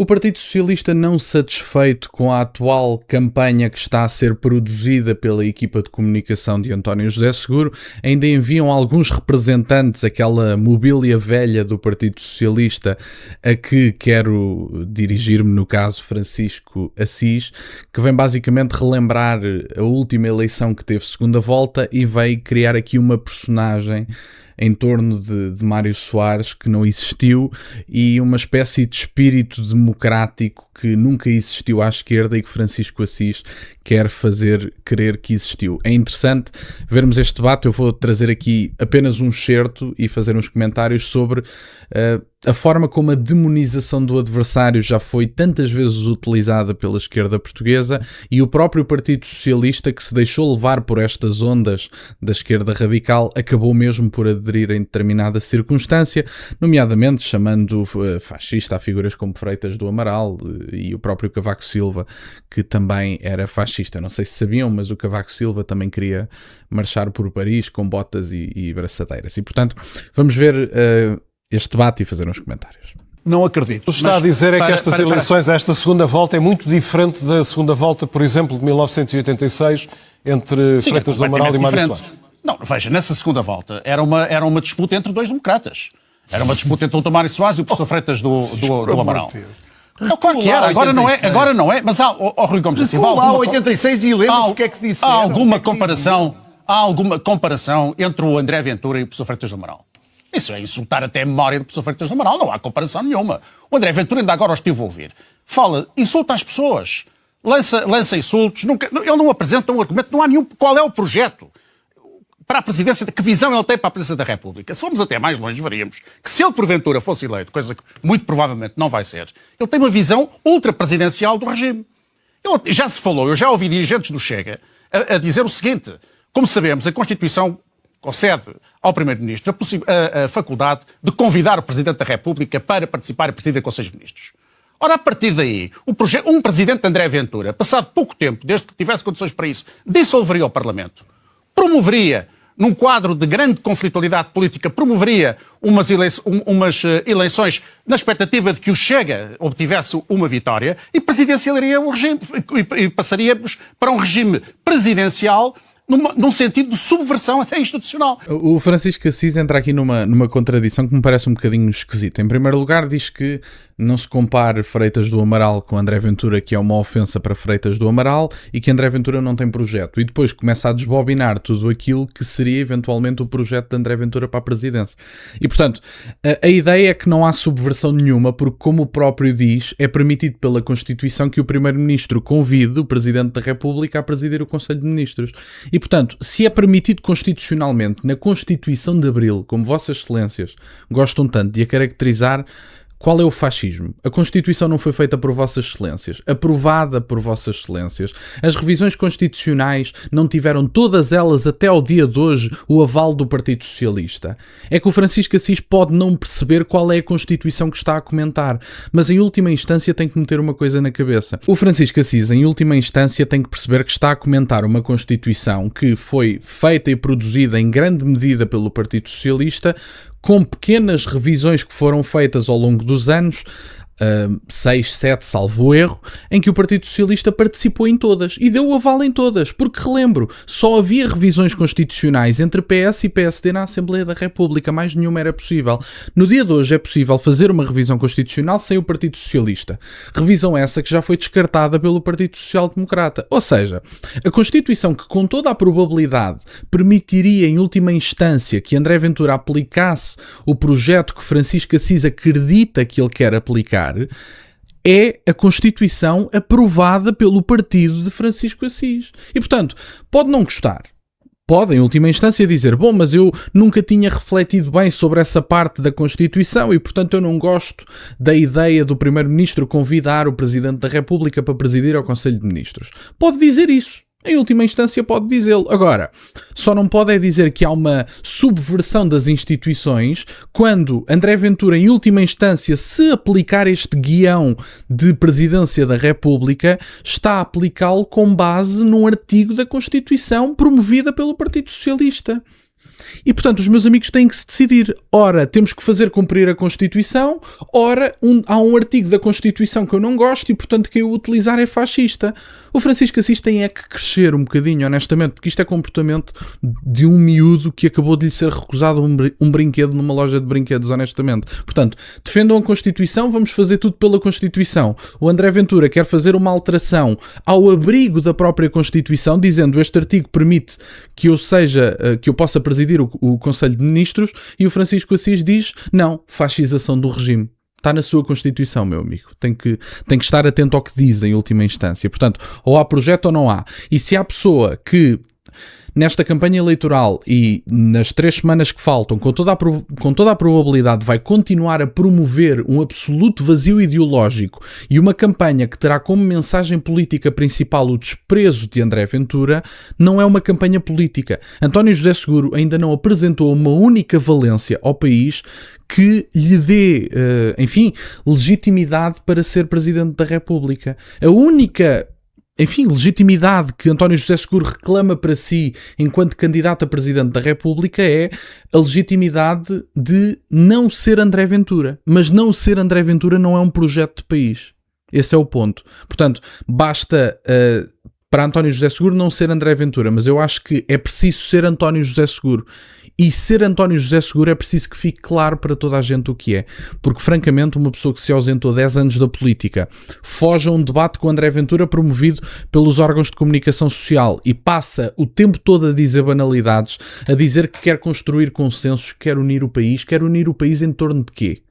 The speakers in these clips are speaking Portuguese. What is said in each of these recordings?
O Partido Socialista, não satisfeito com a atual campanha que está a ser produzida pela equipa de comunicação de António José Seguro, ainda enviam alguns representantes, aquela mobília velha do Partido Socialista, a que quero dirigir-me, no caso Francisco Assis, que vem basicamente relembrar a última eleição que teve segunda volta e veio criar aqui uma personagem em torno de Mário Soares que não existiu e uma espécie de espírito democrático que nunca existiu à esquerda e que Francisco Assis quer fazer crer que existiu. É interessante vermos este debate. Eu vou trazer aqui apenas um excerto e fazer uns comentários sobre a forma como a demonização do adversário já foi tantas vezes utilizada pela esquerda portuguesa e o próprio Partido Socialista, que se deixou levar por estas ondas da esquerda radical, acabou mesmo por aderir em determinada circunstância, nomeadamente chamando fascista a figuras como Freitas do Amaral e o próprio Cavaco Silva, que também era fascista. Não sei se sabiam, mas o Cavaco Silva também queria marchar por Paris com botas e braçadeiras. E, portanto, vamos ver este debate e fazer uns comentários. Não acredito. O que está a dizer é que estas eleições, esta segunda volta, é muito diferente da segunda volta, por exemplo, de 1986, entre Freitas do Amaral e Mário Soares. Não, veja, nessa segunda volta era uma disputa entre dois democratas. Era uma disputa entre o Dr. Mário Soares e o professor Freitas do Amaral. Não, claro que era, agora não é, mas há, Rui Gomes, assim, lá 86 e lembra o que é que disse. Há alguma comparação entre o André Ventura e o professor Freitas do Amaral? Isso é insultar até a memória do professor Freitas do Amaral, não há comparação nenhuma. O André Ventura ainda agora o estive a ouvir. Fala, insulta as pessoas, lança insultos, ele não apresenta um argumento, não há nenhum. Qual é o projeto para a presidência, que visão ele tem para a presidência da República? Se formos até mais longe, veríamos que se ele porventura fosse eleito, coisa que muito provavelmente não vai ser, ele tem uma visão ultrapresidencial do regime. Já se falou, eu já ouvi dirigentes do Chega a dizer o seguinte: como sabemos, a Constituição concede ao Primeiro-Ministro a faculdade de convidar o Presidente da República para participar e presidir Conselhos de Ministros. Ora, a partir daí, um Presidente André Ventura, passado pouco tempo, desde que tivesse condições para isso, dissolveria o Parlamento, promoveria, num quadro de grande conflitualidade política, promoveria umas eleições na expectativa de que o Chega obtivesse uma vitória e presidenciaria o regime, e passaríamos para um regime presidencial num sentido de subversão até institucional. O Francisco Assis entra aqui numa contradição que me parece um bocadinho esquisita. Em primeiro lugar, diz que não se compare Freitas do Amaral com André Ventura, que é uma ofensa para Freitas do Amaral, e que André Ventura não tem projeto. E depois começa a desbobinar tudo aquilo que seria eventualmente o projeto de André Ventura para a presidência. E, portanto, a ideia é que não há subversão nenhuma, porque, como o próprio diz, é permitido pela Constituição que o Primeiro-Ministro convide o Presidente da República a presidir o Conselho de Ministros. E, portanto, se é permitido constitucionalmente, na Constituição de Abril, como Vossas Excelências gostam tanto de a caracterizar, qual é o fascismo? A Constituição não foi feita por Vossas Excelências, aprovada por Vossas Excelências. As revisões constitucionais não tiveram todas elas até ao dia de hoje o aval do Partido Socialista. É que o Francisco Assis pode não perceber qual é a Constituição que está a comentar, mas em última instância tem que meter uma coisa na cabeça. O Francisco Assis, em última instância, tem que perceber que está a comentar uma Constituição que foi feita e produzida em grande medida pelo Partido Socialista, com pequenas revisões que foram feitas ao longo dos anos, 6, 7, salvo erro, em que o Partido Socialista participou em todas e deu o aval em todas, porque, relembro, só havia revisões constitucionais entre PS e PSD na Assembleia da República, mais nenhuma era possível. No dia de hoje é possível fazer uma revisão constitucional sem o Partido Socialista, revisão essa que já foi descartada pelo Partido Social Democrata. Ou seja, a Constituição que com toda a probabilidade permitiria em última instância que André Ventura aplicasse o projeto que Francisco Assis acredita que ele quer aplicar, é a Constituição aprovada pelo partido de Francisco Assis. E, portanto, pode não gostar. Pode, em última instância, dizer: bom, mas eu nunca tinha refletido bem sobre essa parte da Constituição e, portanto, eu não gosto da ideia do Primeiro-Ministro convidar o Presidente da República para presidir ao Conselho de Ministros. Pode dizer isso. Em última instância pode dizê-lo. Agora, só não pode é dizer que há uma subversão das instituições quando André Ventura, em última instância, se aplicar este guião de Presidência da República, está a aplicá-lo com base num artigo da Constituição promovida pelo Partido Socialista. E, portanto, os meus amigos têm que se decidir. Ora, temos que fazer cumprir a Constituição, ora, há um artigo da Constituição que eu não gosto e, portanto, que eu utilizar é fascista. O Francisco Assis tem é que crescer um bocadinho, honestamente, porque isto é comportamento de um miúdo que acabou de lhe ser recusado um brinquedo numa loja de brinquedos, honestamente. Portanto, defendam a Constituição, vamos fazer tudo pela Constituição. O André Ventura quer fazer uma alteração ao abrigo da própria Constituição, dizendo este artigo permite que eu possa presidir o Conselho de Ministros, e o Francisco Assis diz, não, fascização do regime. Está na sua Constituição, meu amigo. Tem que estar atento ao que diz em última instância. Portanto, ou há projeto ou não há. E se há pessoa que nesta campanha eleitoral e nas 3 semanas que faltam, com toda a probabilidade vai continuar a promover um absoluto vazio ideológico e uma campanha que terá como mensagem política principal o desprezo de André Ventura, não é uma campanha política. António José Seguro ainda não apresentou uma única valência ao país que lhe dê, legitimidade para ser Presidente da República. A única legitimidade que António José Seguro reclama para si enquanto candidato a Presidente da República é a legitimidade de não ser André Ventura. Mas não ser André Ventura não é um projeto de país. Esse é o ponto. Portanto, basta para António José Seguro não ser André Ventura, mas eu acho que é preciso ser António José Seguro. E ser António José Seguro é preciso que fique claro para toda a gente o que é. Porque, francamente, uma pessoa que se ausentou 10 anos da política foge a um debate com André Ventura promovido pelos órgãos de comunicação social e passa o tempo todo a dizer banalidades, a dizer que quer construir consensos, que quer unir o país em torno de quê?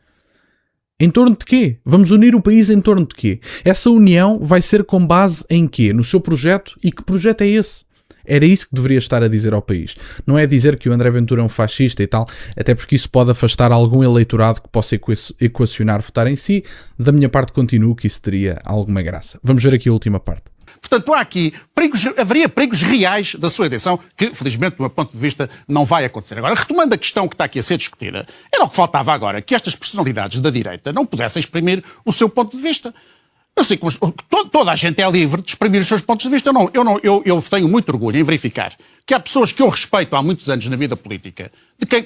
Em torno de quê? Vamos unir o país em torno de quê? Essa união vai ser com base em quê? No seu projeto? E que projeto é esse? Era isso que deveria estar a dizer ao país. Não é dizer que o André Ventura é um fascista e tal, até porque isso pode afastar algum eleitorado que possa equacionar votar em si. Da minha parte, continuo que isso teria alguma graça. Vamos ver aqui a última parte. Portanto, há aqui haveria perigos reais da sua eleição, que, felizmente, do meu ponto de vista, não vai acontecer. Agora, retomando a questão que está aqui a ser discutida, era o que faltava agora, que estas personalidades da direita não pudessem exprimir o seu ponto de vista. Eu sei que toda a gente é livre de exprimir os seus pontos de vista. Eu tenho muito orgulho em verificar que há pessoas que eu respeito há muitos anos na vida política,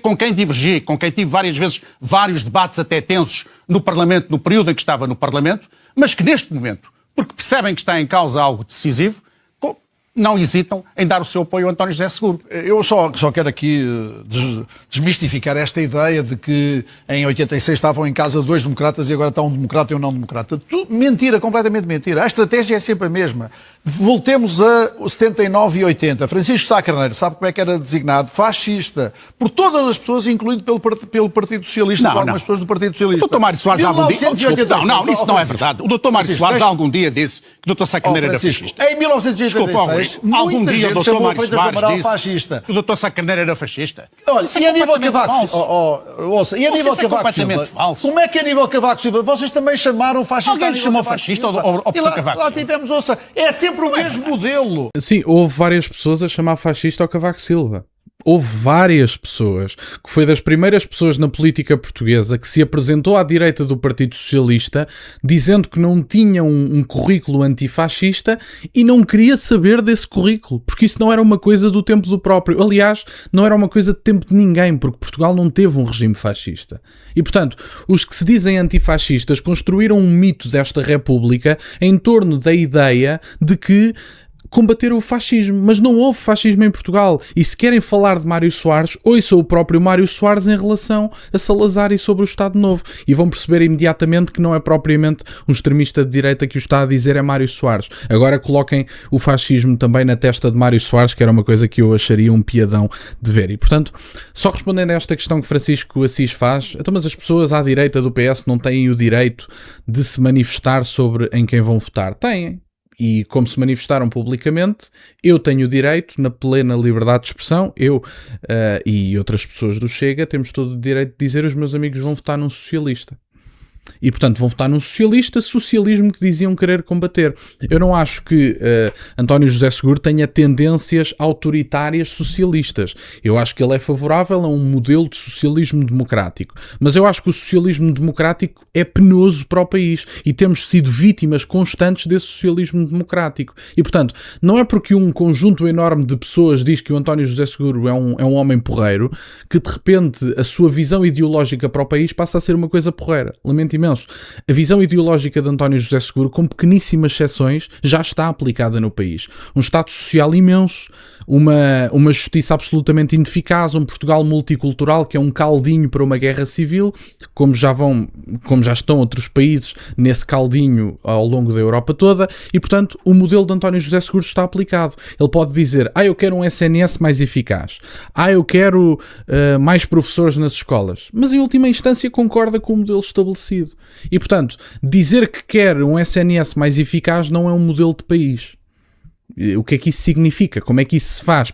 com quem divergi, com quem tive várias vezes vários debates até tensos no Parlamento, no período em que estava no Parlamento, mas que neste momento, porque percebem que está em causa algo decisivo, não hesitam em dar o seu apoio a António José Seguro. Eu só quero aqui desmistificar esta ideia de que em 86 estavam em casa 2 democratas e agora está um democrata e um não democrata. Mentira, completamente mentira. A estratégia é sempre a mesma. Voltemos a 79 e 80. Francisco Sá Carneiro, sabe como é que era designado? Fascista. Por todas as pessoas, incluindo pelo Partido Socialista, por algumas pessoas do Partido Socialista. O Dr. Mário Soares algum dia... Não, isso não é verdade. O Dr. Mário Soares algum dia disse que o Dr. Sá Carneiro era fascista. Em 1986, algum dia o Dr. Mário Soares disse fascista. Que o Dr. Sá Carneiro era fascista. Olha, e a nível Cavaco Silva, como é que a nível Cavaco Silva, vocês também chamaram fascista? Alguém chamou fascista ao professor Cavaco Silva? Lá tivemos, é sempre o mesmo modelo. Sim, houve várias pessoas a chamar fascista ao Cavaco Silva. Houve várias pessoas, que foi das primeiras pessoas na política portuguesa que se apresentou à direita do Partido Socialista dizendo que não tinha um currículo antifascista e não queria saber desse currículo, porque isso não era uma coisa do tempo do próprio. Aliás, não era uma coisa de tempo de ninguém, porque Portugal não teve um regime fascista. E, portanto, os que se dizem antifascistas construíram um mito desta República em torno da ideia de que combater o fascismo, mas não houve fascismo em Portugal. E se querem falar de Mário Soares, ouçam o próprio Mário Soares em relação a Salazar e sobre o Estado Novo, e vão perceber imediatamente que não é propriamente um extremista de direita que o está a dizer, é Mário Soares. Agora coloquem o fascismo também na testa de Mário Soares, que era uma coisa que eu acharia um piadão de ver. E, portanto, só respondendo a esta questão que Francisco Assis faz, então, mas as pessoas à direita do PS não têm o direito de se manifestar sobre em quem vão votar? Têm. E como se manifestaram publicamente, eu tenho o direito, na plena liberdade de expressão, eu e outras pessoas do Chega, temos todo o direito de dizer os meus amigos vão votar num socialista. E, portanto, vão votar num socialismo que diziam querer combater. Eu não acho que António José Seguro tenha tendências autoritárias socialistas. Eu acho que ele é favorável a um modelo de socialismo democrático. Mas eu acho que o socialismo democrático é penoso para o país e temos sido vítimas constantes desse socialismo democrático. E, portanto, não é porque um conjunto enorme de pessoas diz que o António José Seguro é um homem porreiro que, de repente, a sua visão ideológica para o país passa a ser uma coisa porreira. Lamento imenso. A visão ideológica de António José Seguro, com pequeníssimas exceções, já está aplicada no país. Um Estado social imenso, uma justiça absolutamente ineficaz, um Portugal multicultural que é um caldinho para uma guerra civil, como já estão outros países nesse caldinho ao longo da Europa toda, e, portanto, o modelo de António José Seguro está aplicado. Ele pode dizer, eu quero um SNS mais eficaz, eu quero mais professores nas escolas, mas em última instância concorda com o modelo estabelecido. E, portanto, dizer que quer um SNS mais eficaz não é um modelo de país. O que é que isso significa? Como é que isso se faz?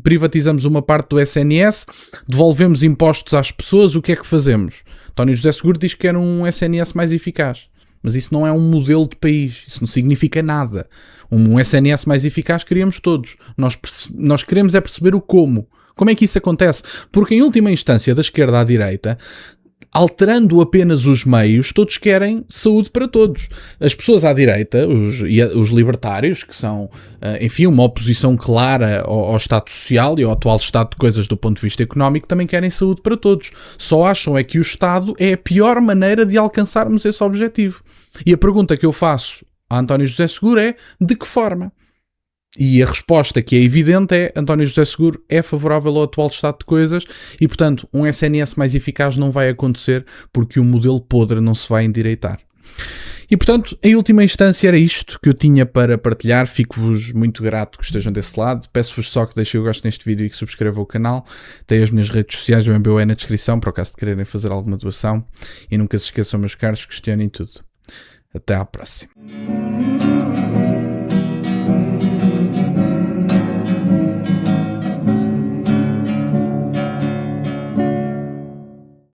Privatizamos uma parte do SNS, devolvemos impostos às pessoas, o que é que fazemos? António José Seguro diz que quer um SNS mais eficaz. Mas isso não é um modelo de país, isso não significa nada. Um SNS mais eficaz queríamos todos. Nós queremos é perceber o como. Como é que isso acontece? Porque em última instância, da esquerda à direita, alterando apenas os meios, todos querem saúde para todos. As pessoas à direita, os libertários, que são, enfim, uma oposição clara ao Estado Social e ao atual estado de coisas do ponto de vista económico, também querem saúde para todos. Só acham é que o Estado é a pior maneira de alcançarmos esse objetivo. E a pergunta que eu faço a António José Seguro é, de que forma? E a resposta que é evidente é António José Seguro é favorável ao atual estado de coisas e, portanto, um SNS mais eficaz não vai acontecer porque o modelo podre não se vai endireitar. E, portanto, em última instância era isto que eu tinha para partilhar. Fico-vos muito grato que estejam desse lado. Peço-vos só que deixem o gosto neste vídeo e que subscrevam o canal. Tem as minhas redes sociais, o MBO é na descrição, para o caso de quererem fazer alguma doação. E nunca se esqueçam, meus caros, questionem tudo. Até à próxima.